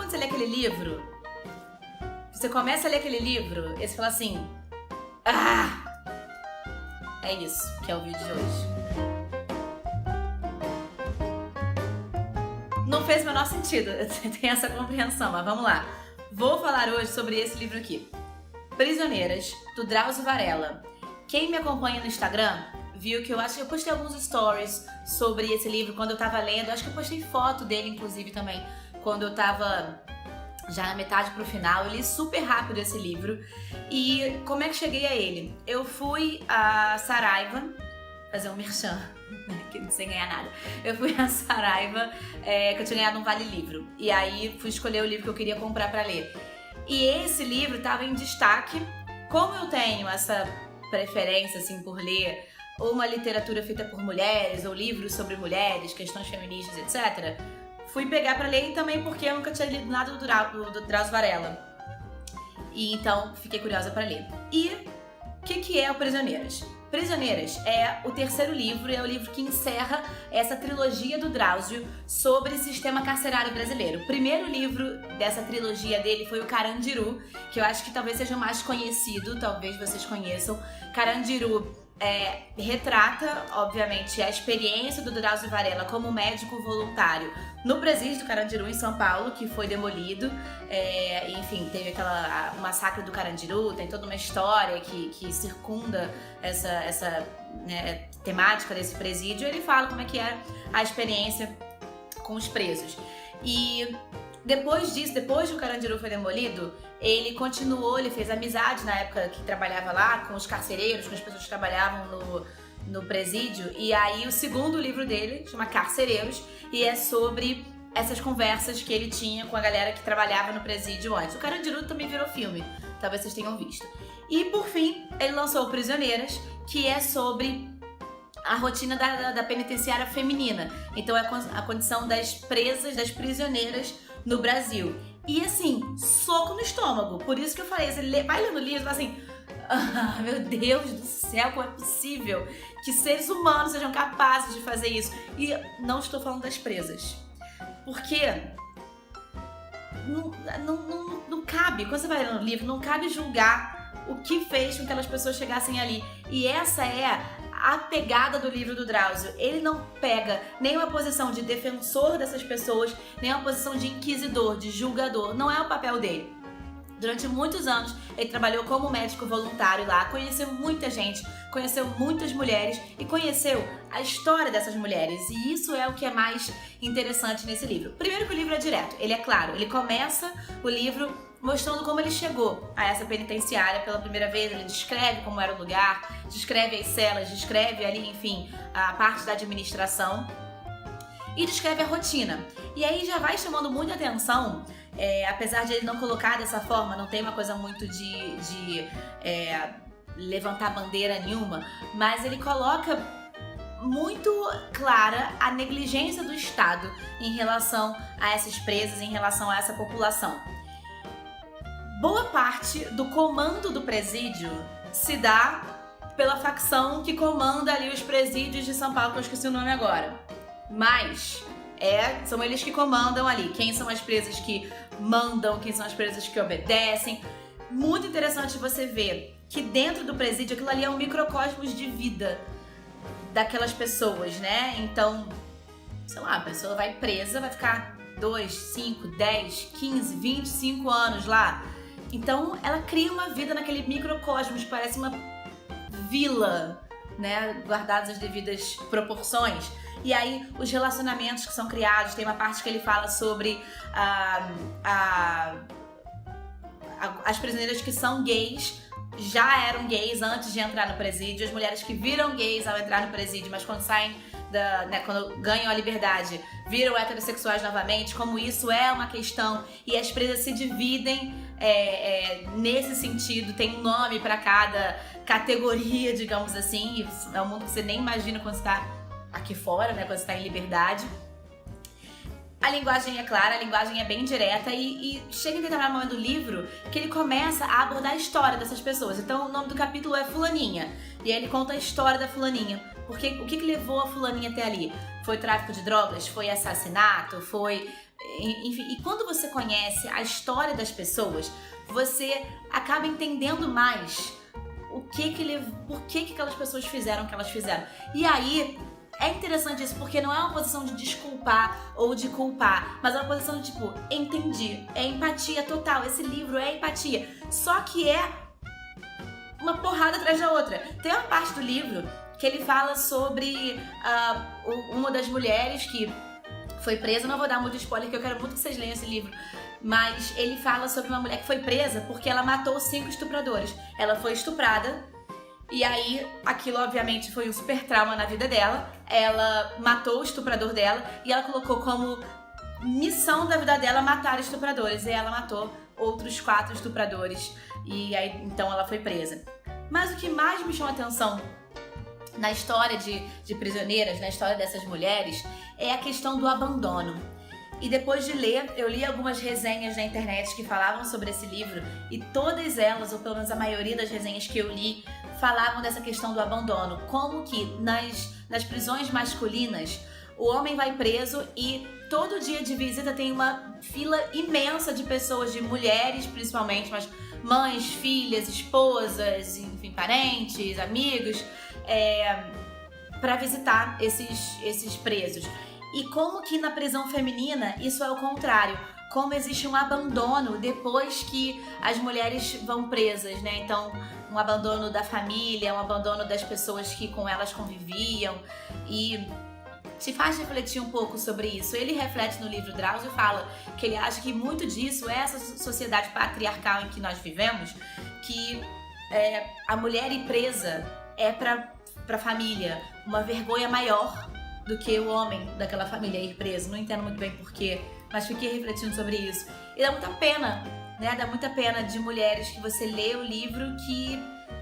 quando você lê aquele livro, você começa a ler aquele livro e você fala assim, é isso que é o vídeo de hoje. Não fez o menor sentido, tem essa compreensão, mas vamos lá. Vou falar hoje sobre esse livro aqui. Prisioneiras, do Drauzio Varela. Quem me acompanha no Instagram viu que eu acho que eu postei alguns stories sobre esse livro quando eu tava lendo. Acho que eu postei foto dele, inclusive, também, quando eu tava já na metade pro final. Eu li super rápido esse livro. E como é que cheguei a ele? Eu fui a Saraiva fazer um merchan, sem ganhar nada. Eu fui a Saraiva, que eu tinha ganhado um Vale Livro. E aí fui escolher o livro que eu queria comprar pra ler. E esse livro tava em destaque. Como eu tenho essa preferência, assim, por ler uma literatura feita por mulheres, ou livros sobre mulheres, questões feministas, etc., fui pegar pra ler, e também porque eu nunca tinha lido nada do Drauzio Varela. E então fiquei curiosa pra ler. E o que é o Prisioneiras? Prisioneiras é o terceiro livro, é o livro que encerra essa trilogia do Drauzio sobre o sistema carcerário brasileiro. O primeiro livro dessa trilogia dele foi o Carandiru, que eu acho que talvez seja o mais conhecido, talvez vocês conheçam. Carandiru retrata, obviamente, a experiência do Drauzio Varela como médico voluntário no presídio do Carandiru, em São Paulo, que foi demolido. Enfim, teve o massacre do Carandiru, tem toda uma história que circunda essa temática desse presídio. Ele fala como é que é a experiência com os presos. E depois disso, depois que o Carandiru foi demolido, ele continuou, ele fez amizade na época que trabalhava lá com os carcereiros, com as pessoas que trabalhavam no presídio. E aí o segundo livro dele chama Carcereiros e é sobre essas conversas que ele tinha com a galera que trabalhava no presídio antes. O Carandiru também virou filme, talvez vocês tenham visto. E por fim, ele lançou o Prisioneiras, que é sobre a rotina da penitenciária feminina. Então é a condição das presas, das prisioneiras no Brasil. E assim, soco no estômago. Por isso que eu falei, você vai lendo o livro e fala assim, meu Deus do céu, como é possível que seres humanos sejam capazes de fazer isso? E não estou falando das presas. Porque não cabe, quando você vai lendo o livro, não cabe julgar o que fez com que aquelas pessoas chegassem ali. E essa é a pegada do livro do Drauzio. Ele não pega nem uma posição de defensor dessas pessoas, nem uma posição de inquisidor, de julgador. Não é o papel dele. Durante muitos anos, ele trabalhou como médico voluntário lá, conheceu muita gente, conheceu muitas mulheres e conheceu a história dessas mulheres. E isso é o que é mais interessante nesse livro. Primeiro que o livro é direto, ele é claro, ele começa o livro mostrando como ele chegou a essa penitenciária pela primeira vez. Ele descreve como era o lugar, descreve as celas, descreve ali, enfim, a parte da administração e descreve a rotina. E aí já vai chamando muita atenção, apesar de ele não colocar dessa forma, não tem uma coisa muito de levantar bandeira nenhuma, mas ele coloca muito clara a negligência do Estado em relação a essas presas, em relação a essa população. Boa parte do comando do presídio se dá pela facção que comanda ali os presídios de São Paulo, que eu esqueci o nome agora. Mas são eles que comandam ali. Quem são as presas que mandam, quem são as presas que obedecem. Muito interessante você ver que dentro do presídio aquilo ali é um microcosmos de vida daquelas pessoas, né? Então, sei lá, a pessoa vai presa, vai ficar 2, 5, 10, 15, 25 anos lá. Então, ela cria uma vida naquele microcosmos, parece uma vila, né, guardadas as devidas proporções. E aí, os relacionamentos que são criados, tem uma parte que ele fala sobre as prisioneiras que são gays, já eram gays antes de entrar no presídio, as mulheres que viram gays ao entrar no presídio, mas quando saem, quando ganham a liberdade, viram heterossexuais novamente, como isso é uma questão, e as presas se dividem nesse sentido, tem um nome para cada categoria, digamos assim, e é um mundo que você nem imagina quando você está aqui fora, né, quando você está em liberdade. A linguagem é clara, a linguagem é bem direta e chega em determinado momento do livro que ele começa a abordar a história dessas pessoas. Então o nome do capítulo é Fulaninha, e aí ele conta a história da Fulaninha. Porque o que levou a Fulaninha até ali? Foi tráfico de drogas? Foi assassinato? Foi enfim, e quando você conhece a história das pessoas, você acaba entendendo mais por que aquelas pessoas fizeram o que elas fizeram. E aí é interessante isso, porque não é uma posição de desculpar ou de culpar, mas é uma posição de tipo, entendi, é empatia total, esse livro é empatia, só que é uma porrada atrás da outra. Tem uma parte do livro que ele fala sobre uma das mulheres que foi presa, não vou dar muito spoiler, que eu quero muito que vocês leiam esse livro, mas ele fala sobre uma mulher que foi presa porque ela matou 5 estupradores. Ela foi estuprada, e aí aquilo obviamente foi um super trauma na vida dela. Ela matou o estuprador dela e ela colocou como missão da vida dela matar estupradores, e ela matou outros 4 estupradores, e aí então ela foi presa. Mas o que mais me chama a atenção na história de prisioneiras, na história dessas mulheres, é a questão do abandono. E depois de ler, eu li algumas resenhas na internet que falavam sobre esse livro, e todas elas, ou pelo menos a maioria das resenhas que eu li, falavam dessa questão do abandono. Como que nas prisões masculinas, o homem vai preso e todo dia de visita tem uma fila imensa de pessoas, de mulheres principalmente, mas mães, filhas, esposas, enfim, parentes, amigos, para visitar esses presos. E como que na prisão feminina isso é o contrário, como existe um abandono depois que as mulheres vão presas, né? Então, um abandono da família, um abandono das pessoas que com elas conviviam, e te faz refletir um pouco sobre isso. Ele reflete no livro Drauzio e fala que ele acha que muito disso é essa sociedade patriarcal em que nós vivemos, que a mulher ir presa é pra família uma vergonha maior do que o homem daquela família ir preso. Não entendo muito bem porquê, mas fiquei refletindo sobre isso. E dá muita pena, né? Dá muita pena de mulheres que você lê o livro que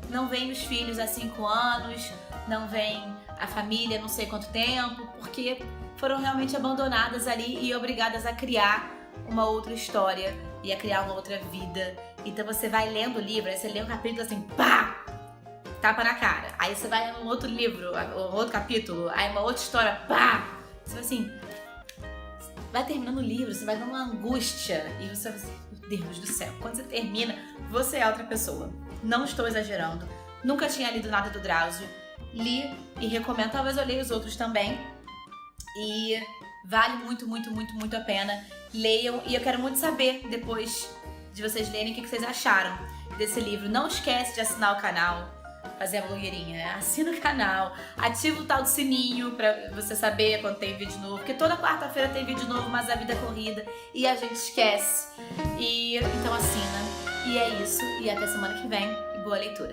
não vem os filhos há 5 anos, não vem a família não sei quanto tempo, porque foram realmente abandonadas ali e obrigadas a criar uma outra história e a criar uma outra vida. Então você vai lendo o livro, aí você lê um capítulo assim, pá! Tapa na cara. Aí você vai num outro livro, um outro capítulo, aí uma outra história, pá! Você vai assim, vai terminando o livro, você vai dando uma angústia e você vai assim, meu Deus do céu. Quando você termina, você é outra pessoa. Não estou exagerando. Nunca tinha lido nada do Drauzio. Li e recomendo, talvez eu leia os outros também. E vale muito, muito, muito, muito a pena. Leiam, e eu quero muito saber, depois de vocês lerem, o que vocês acharam desse livro. Não esquece de assinar o canal, fazer a blogueirinha, assina o canal, ativa o tal do sininho pra você saber quando tem vídeo novo, porque toda quarta-feira tem vídeo novo, mas a vida é corrida e a gente esquece. E então assina. E é isso, e até semana que vem, e boa leitura.